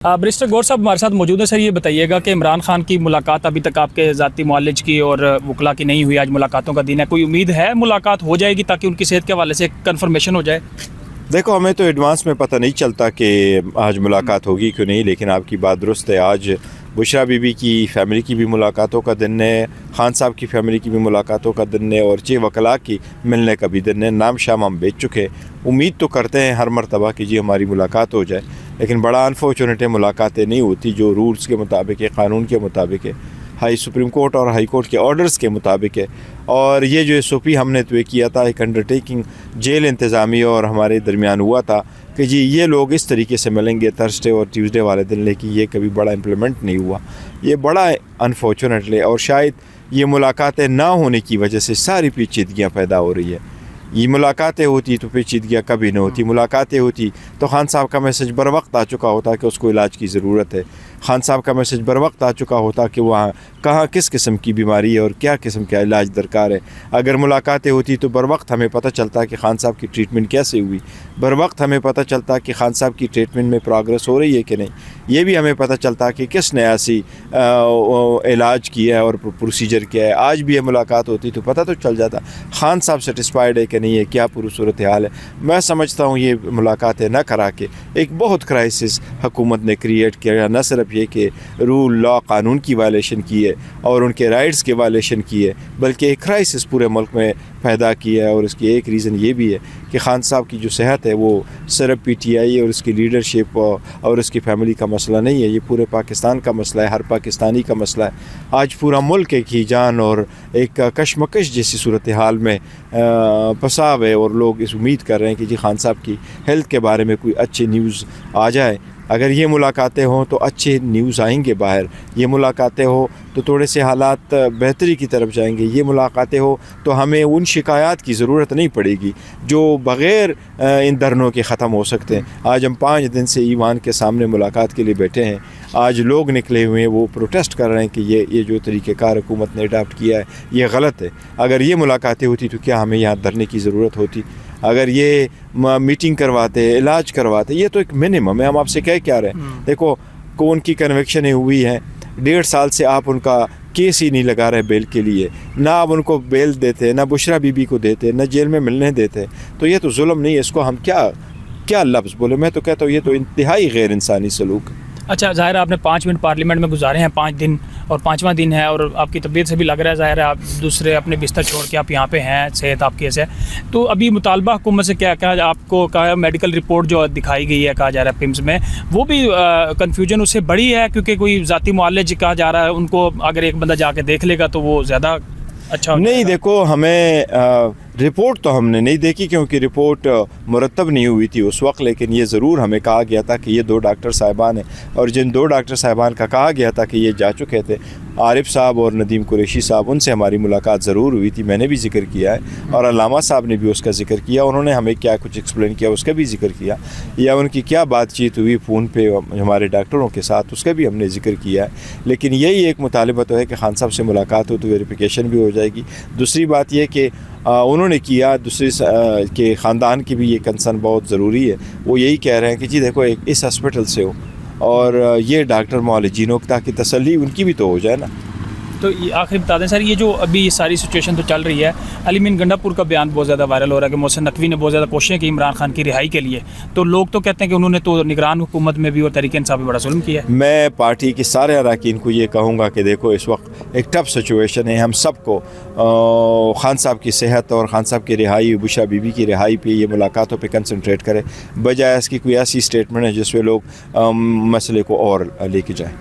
برسٹر گور صاحب ہمارے ساتھ موجود ہیں. سر یہ بتائیے گا کہ عمران خان کی ملاقات ابھی تک آپ کے ذاتی معالج کی اور وکلا کی نہیں ہوئی, آج ملاقاتوں کا دن ہے, کوئی امید ہے ملاقات ہو جائے گی تاکہ ان کی صحت کے حوالے سے کنفرمیشن ہو جائے؟ دیکھو ہمیں تو ایڈوانس میں پتہ نہیں چلتا کہ آج ملاقات ہوگی کیوں نہیں, لیکن آپ کی بات درست ہے. آج بشرا بی بی کی فیملی کی بھی ملاقاتوں کا دن ہے, خان صاحب کی فیملی کی بھی ملاقاتوں کا دن ہے, اور 6 وکلاء کی ملنے کا بھی دن ہے. نام شام ہم بیچ چکے, امید تو کرتے ہیں ہر مرتبہ کہ جی ہماری ملاقات ہو جائے, لیکن بڑا انفارچونیٹ ہے ملاقاتیں نہیں ہوتی جو رولز کے مطابق ہے, قانون کے مطابق ہے, سپریم کورٹ اور ہائی کورٹ کے آرڈرز کے مطابق ہے. اور یہ جو ایس او پی ہم نے طے کیا تھا, ایک انڈرٹیکنگ جیل انتظامیہ اور ہمارے درمیان ہوا تھا کہ جی یہ لوگ اس طریقے سے ملیں گے تھرسڈے اور ٹیوزڈے والے دن, لیکن یہ کبھی بڑا امپلیمنٹ نہیں ہوا. یہ بڑا انفارچونیٹلی, اور شاید یہ ملاقاتیں نہ ہونے کی وجہ سے ساری پیچیدگیاں پیدا ہو رہی ہے. یہ ملاقاتیں ہوتی تو پیچیدگیاں کبھی نہ ہوتی. ملاقاتیں ہوتی تو خان صاحب کا میسج بر وقت آ چکا ہوتا کہ اس کو علاج کی ضرورت ہے. خان صاحب کا میسج بر وقت آ چکا ہوتا کہ وہاں کہاں کس قسم کی بیماری ہے اور کیا قسم کا علاج درکار ہے. اگر ملاقاتیں ہوتی تو بر وقت ہمیں پتہ چلتا کہ خان صاحب کی ٹریٹمنٹ کیسے ہوئی, بر وقت ہمیں پتہ چلتا کہ خان صاحب کی ٹریٹمنٹ میں پروگریس ہو رہی ہے کہ نہیں. یہ بھی ہمیں پتہ چلتا کہ کس نے ایسی علاج کیا ہے اور پروسیجر کیا ہے. آج بھی یہ ملاقات ہوتی تو پتہ تو چل جاتا خان صاحب سیٹسفائیڈ ہے کہ نہیں ہے, کیا پوری صورتحال ہے. میں سمجھتا ہوں یہ ملاقاتیں نہ کرا کے ایک بہت کرائسس حکومت نے کریٹ کیا. نہ صرف یہ کہ رول لا قانون کی وائلیشن کی ہے اور ان کے رائٹس کی وائلیشن کی ہے, بلکہ ایک کرائسس پورے ملک میں پیدا کیا ہے. اور اس کی ایک ریزن یہ بھی ہے کہ خان صاحب کی جو صحت ہے وہ صرف پی ٹی آئی اور اس کی لیڈرشپ اور اس کی فیملی کا مسئلہ نہیں ہے, یہ پورے پاکستان کا مسئلہ ہے, ہر پاکستانی کا مسئلہ ہے. آج پورا ملک کی جان اور ایک کشمکش جیسی صورتحال میں پھنسا ہے, اور لوگ اس امید کر رہے ہیں کہ جی خان صاحب کی ہیلتھ کے بارے میں کوئی اچھی نیوز آ جائے. اگر یہ ملاقاتیں ہوں تو اچھے نیوز آئیں گے باہر, یہ ملاقاتیں ہوں تو تھوڑے سے حالات بہتری کی طرف جائیں گے, یہ ملاقاتیں ہوں تو ہمیں ان شکایات کی ضرورت نہیں پڑے گی جو بغیر ان دھرنوں کے ختم ہو سکتے ہیں. آج ہم 5 دن سے ایوان کے سامنے ملاقات کے لیے بیٹھے ہیں. آج لوگ نکلے ہوئے ہیں, وہ پروٹیسٹ کر رہے ہیں کہ یہ جو طریقہ کار حکومت نے اڈاپٹ کیا ہے یہ غلط ہے. اگر یہ ملاقاتیں ہوتی تو کیا ہمیں یہاں دھرنے کی ضرورت ہوتی؟ اگر یہ میٹنگ کرواتے, علاج کرواتے, یہ تو ایک منیمم ہے. ہم آپ سے کیا رہے ہیں, دیکھو کون کی کنوکشنیں ہوئی ہیں, 1.5 سال سے آپ ان کا کیس ہی نہیں لگا رہے بیل کے لیے, نہ آپ ان کو بیل دیتے, نہ بشرا بی بی کو دیتے, نہ جیل میں ملنے دیتے. تو یہ تو ظلم نہیں ہے, اس کو ہم کیا لفظ بولے. میں تو کہتا ہوں یہ تو انتہائی غیر انسانی سلوک ہے. اچھا, ظاہر ہے آپ نے 5 منٹ پارلیمنٹ میں گزارے ہیں, 5 دن اور 5واں دن ہے, اور آپ کی طبیعت سے بھی لگ رہا ہے, ظاہر ہے آپ دوسرے اپنے بستر چھوڑ کے آپ یہاں پہ ہیں, صحت آپ کی ایسے ہے. تو ابھی مطالبہ حکومت سے کیا آپ کو کہا میڈیکل رپورٹ جو دکھائی گئی ہے کہا جا رہا ہے پمس میں, وہ بھی کنفیوژن اس سے بڑی ہے کیونکہ کوئی ذاتی معالج کہا جا رہا ہے, ان کو اگر ایک بندہ جا کے دیکھ لے گا تو وہ زیادہ اچھا نہیں. دیکھو ہمیں رپورٹ تو ہم نے نہیں دیکھی کیونکہ رپورٹ مرتب نہیں ہوئی تھی اس وقت, لیکن یہ ضرور ہمیں کہا گیا تھا کہ یہ 2 ڈاکٹر صاحبان ہیں, اور جن 2 ڈاکٹر صاحبان کا کہا گیا تھا کہ یہ جا چکے تھے, عارف صاحب اور ندیم قریشی صاحب, ان سے ہماری ملاقات ضرور ہوئی تھی. میں نے بھی ذکر کیا ہے اور علامہ صاحب نے بھی اس کا ذکر کیا, انہوں نے ہمیں کیا کچھ ایکسپلین کیا اس کا بھی ذکر کیا, یا ان کی کیا بات چیت ہوئی فون پہ ہمارے ڈاکٹروں کے ساتھ اس کا بھی ہم نے ذکر کیا ہے. لیکن یہی ایک مطالبہ تو ہے کہ خان صاحب سے ملاقات ہو تو ویریفیکیشن بھی ہو جائے گی. دوسری بات یہ کہ انہوں نے کیا, دوسری کہ خاندان کی بھی یہ کنسرن بہت ضروری ہے. وہ یہی کہہ رہے ہیں کہ جی دیکھو ایک اس ہاسپٹل سے ہو اور یہ ڈاکٹر معالجین ہو تاکہ تسلی ان کی بھی تو ہو جائے نا. تو یہ آخری بتا دیں سر, یہ جو ابھی ساری سچویشن تو چل رہی ہے, علی مین گنڈا پور کا بیان بہت زیادہ وائرل ہو رہا ہے کہ محسن نقوی نے بہت زیادہ کوششیں کی عمران خان کی رہائی کے لیے, تو لوگ تو کہتے ہیں کہ انہوں نے تو نگران حکومت میں بھی اور تحریک انصاف میں بڑا ظلم کیا ہے. میں پارٹی کے سارے اراکین کو یہ کہوں گا کہ دیکھو اس وقت ایک ٹف سچویشن ہے. ہم سب کو خان صاحب کی صحت اور خان صاحب کی رہائی, بشرا بی بی کی رہائی پہ, یہ ملاقاتوں پہ کنسنٹریٹ کرے, بجائے اس کی کوئی ایسی اسٹیٹمنٹ ہے جس میں لوگ مسئلے کو اور لے کے جائیں.